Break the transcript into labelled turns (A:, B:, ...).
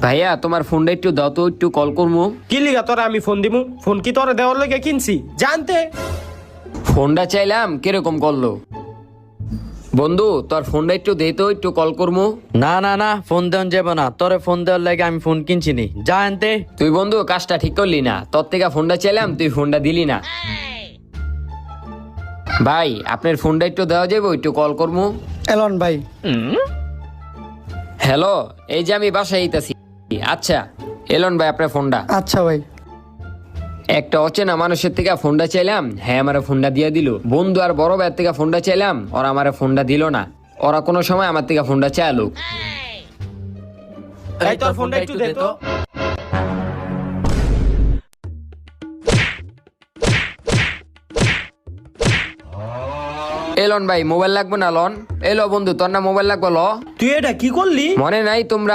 A: ভাইয়া তোমার ফোনটা একটু দাও তো, একটু কল করবো।
B: কি লিগা তোরা আমি ফোন দিমু? ফোন কি তোরা দেওয়ার লেগে কিনছি জানতে?
A: ফোনটা চাইলাম, কিরকম করলো? বন্ধু তোর ফোনটা একটু দে তো, একটু কল করবো।
C: না না না, ফোন দেওয়ান যাবো না। তোরে ফোন দেওয়ার লাগে আমি ফোন কিনছি নি, যা আনতে।
A: তুই বন্ধু কাজটা ঠিক করলি না, তোর থেকে ফোনটা চাইলাম, তুই ফোনটা দিলি না। ভাই আপনার ফোনটা একটু দেওয়া যাবে, একটু কল করবো।
D: এলন ভাই।
A: হ্যালো, এই যে আমি বাসায় আইতাছি। আচ্ছা এলন ভাই, আপনার ফোনটা।
D: আচ্ছা ভাই।
A: একটা অচেনা মানুষের থেকে ফোনটা চাইলাম, হ্যাঁ আমার ফোনটা দিয়ে দিল। বন্ধু আর বড় ভাইয়ের থেকে ফোনটা চাইলাম, ওরা আমার ফোনটা দিল না। ওরা কোনো সময় আমার থেকে ফোনটা চাইলো।
B: এই তোর ফোনটা একটু দে তো।
A: এলন ভাই মোবাইল লাগবে না লন? এলো বন্ধু, তোর না মোবাইল লাগবে ল।
B: তুই এটা কি করলি?
A: মনে নাই তোমরা